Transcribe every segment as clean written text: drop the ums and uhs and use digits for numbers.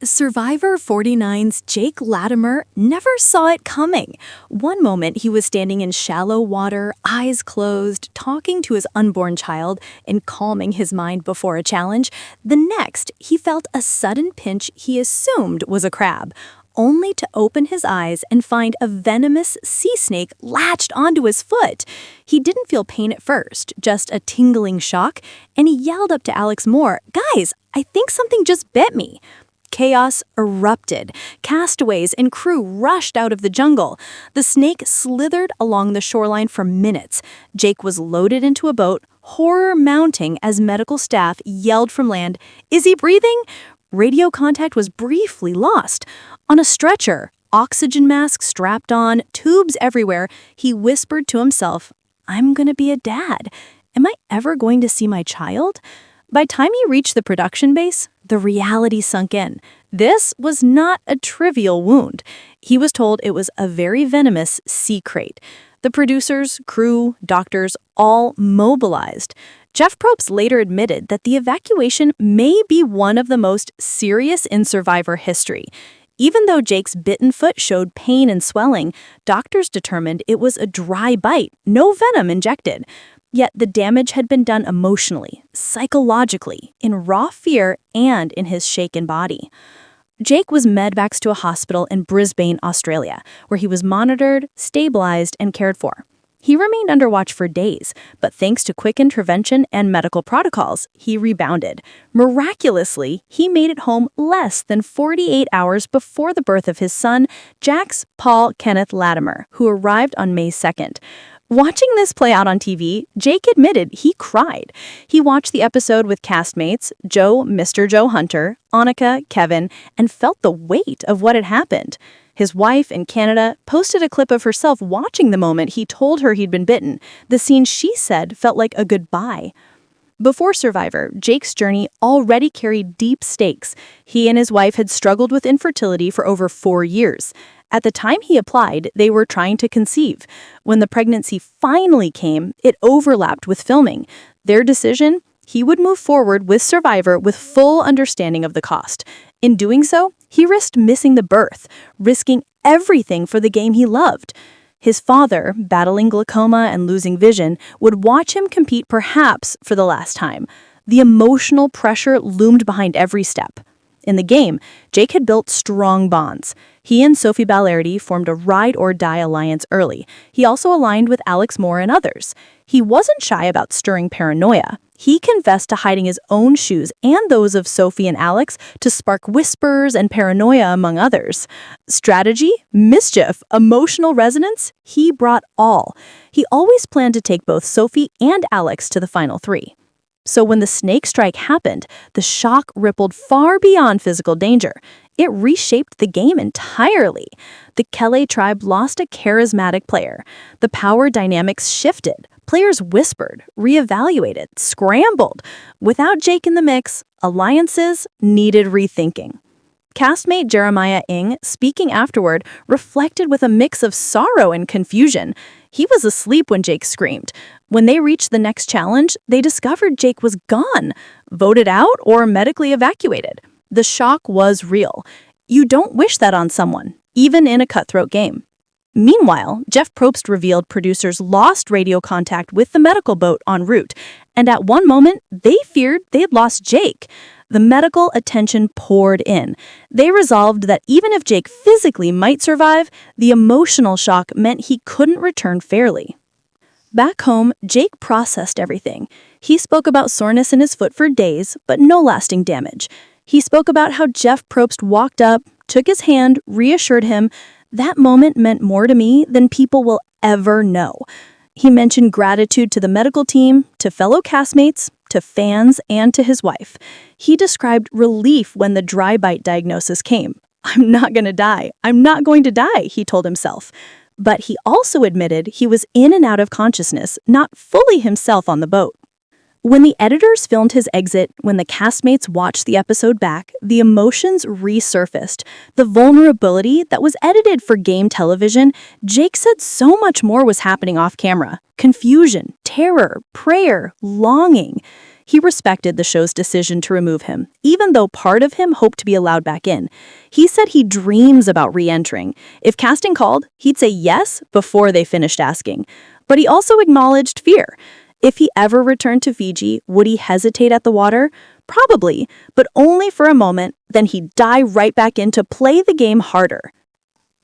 Survivor 49's Jake Latimer never saw it coming. One moment he was standing in shallow water, eyes closed, talking to his unborn child and calming his mind before a challenge. The next, he felt a sudden pinch he assumed was a crab, only to open his eyes and find a venomous sea snake latched onto his foot. He didn't feel pain at first, just a tingling shock, and he yelled up to Alex Moore, "Guys, I think something just bit me." Chaos erupted. Castaways and crew rushed out of the jungle. The snake slithered along the shoreline for minutes. Jake was loaded into a boat, horror mounting as medical staff yelled from land, "Is he breathing?" Radio contact was briefly lost. On a stretcher, oxygen mask strapped on, tubes everywhere, he whispered to himself, "I'm gonna be a dad. Am I ever going to see my child?" By the time he reached the production base, the reality sunk in. This was not a trivial wound. He was told it was a very venomous sea crate. The producers, crew, doctors, all mobilized. Jeff Probst later admitted that the evacuation may be one of the most serious in Survivor history. Even though Jake's bitten foot showed pain and swelling, doctors determined it was a dry bite, no venom injected. Yet the damage had been done emotionally, psychologically, in raw fear and in his shaken body. Jake was medvaxed to a hospital in Brisbane, Australia, where he was monitored, stabilized, and cared for. He remained under watch for days, but thanks to quick intervention and medical protocols, he rebounded. Miraculously, he made it home less than 48 hours before the birth of his son, Jax Paul Kenneth Latimer, who arrived on May 2nd. Watching this play out on TV, Jake admitted he cried. He watched the episode with castmates Joe, Mr. Joe Hunter, Annika, Kevin, and felt the weight of what had happened. His wife in Canada posted a clip of herself watching the moment he told her he'd been bitten. The scene, she said, felt like a goodbye. Before Survivor, Jake's journey already carried deep stakes. He and his wife had struggled with infertility for over 4 years. At the time he applied, they were trying to conceive. When the pregnancy finally came, it overlapped with filming. Their decision? He would move forward with Survivor with full understanding of the cost. In doing so, he risked missing the birth, risking everything for the game he loved. His father, battling glaucoma and losing vision, would watch him compete perhaps for the last time. The emotional pressure loomed behind every step. In the game, Jake had built strong bonds. He and Sophie Ballardi formed a ride-or-die alliance early. He also aligned with Alex Moore and others. He wasn't shy about stirring paranoia. He confessed to hiding his own shoes and those of Sophie and Alex to spark whispers and paranoia among others. Strategy, mischief, emotional resonance, he brought all. He always planned to take both Sophie and Alex to the final 3. So when the snake strike happened, the shock rippled far beyond physical danger. It reshaped the game entirely. The Kelly tribe lost a charismatic player. The power dynamics shifted. Players whispered, reevaluated, scrambled. Without Jake in the mix, alliances needed rethinking. Castmate Jeremiah Ng, speaking afterward, reflected with a mix of sorrow and confusion. He was asleep when Jake screamed. When they reached the next challenge, they discovered Jake was gone, voted out, or medically evacuated. The shock was real. You don't wish that on someone, even in a cutthroat game. Meanwhile, Jeff Probst revealed producers lost radio contact with the medical boat en route, and at one moment, they feared they'd lost Jake. The medical attention poured in. They resolved that even if Jake physically might survive, the emotional shock meant he couldn't return fairly. Back home, Jake processed everything. He spoke about soreness in his foot for days, but no lasting damage. He spoke about how Jeff Probst walked up, took his hand, reassured him, "That moment meant more to me than people will ever know." He mentioned gratitude to the medical team, to fellow castmates, to fans, and to his wife. He described relief when the dry bite diagnosis came. "I'm not going to die. I'm not going to die," he told himself. But he also admitted he was in and out of consciousness, not fully himself on the boat. When the editors filmed his exit, when the castmates watched the episode back, the emotions resurfaced. The vulnerability that was edited for game television, Jake said so much more was happening off camera. Confusion, terror, prayer, longing. He respected the show's decision to remove him, even though part of him hoped to be allowed back in. He said he dreams about re-entering. If casting called, he'd say yes before they finished asking. But he also acknowledged fear. If he ever returned to Fiji, would he hesitate at the water? Probably, but only for a moment, then he'd dive right back in to play the game harder.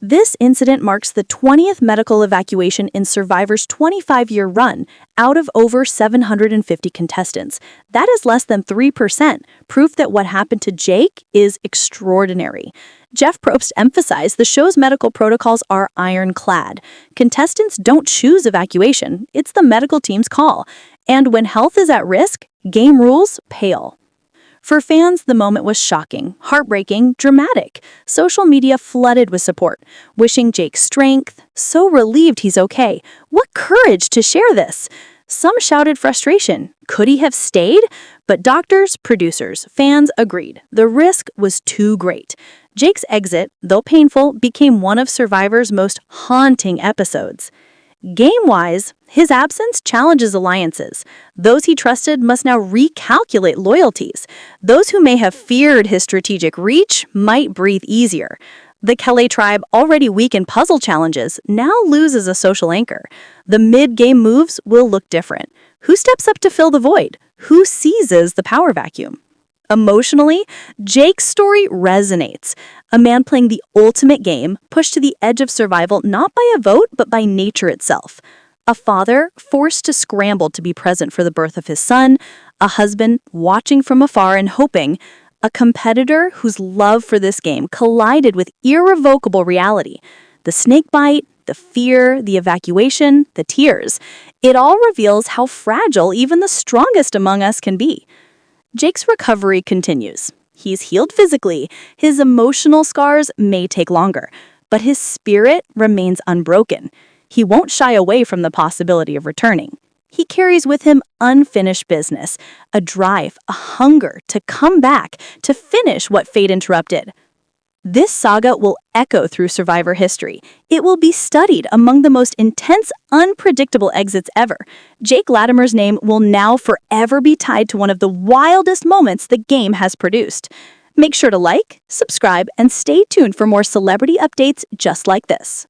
This incident marks the 20th medical evacuation in Survivor's 25-year run, out of over 750 contestants. That is less than 3%, proof that what happened to Jake is extraordinary. Jeff Probst emphasized the show's medical protocols are ironclad. Contestants don't choose evacuation, it's the medical team's call. And when health is at risk, game rules pale. For fans, the moment was shocking, heartbreaking, dramatic. Social media flooded with support, wishing Jake strength, so relieved he's okay. What courage to share this! Some shouted frustration. Could he have stayed? But doctors, producers, fans agreed. The risk was too great. Jake's exit, though painful, became one of Survivor's most haunting episodes. Game-wise, his absence challenges alliances. Those he trusted must now recalculate loyalties. Those who may have feared his strategic reach might breathe easier. The Kelly tribe, already weak in puzzle challenges, now loses a social anchor. The mid-game moves will look different. Who steps up to fill the void? Who seizes the power vacuum? Emotionally, Jake's story resonates. A man playing the ultimate game, pushed to the edge of survival not by a vote, but by nature itself. A father forced to scramble to be present for the birth of his son, a husband watching from afar and hoping, a competitor whose love for this game collided with irrevocable reality. The snake bite, the fear, the evacuation, the tears. It all reveals how fragile even the strongest among us can be. Jake's recovery continues. He's healed physically. His emotional scars may take longer, but his spirit remains unbroken. He won't shy away from the possibility of returning. He carries with him unfinished business, a drive, a hunger to come back, to finish what fate interrupted. This saga will echo through Survivor history. It will be studied among the most intense, unpredictable exits ever. Jake Latimer's name will now forever be tied to one of the wildest moments the game has produced. Make sure to like, subscribe, and stay tuned for more celebrity updates just like this.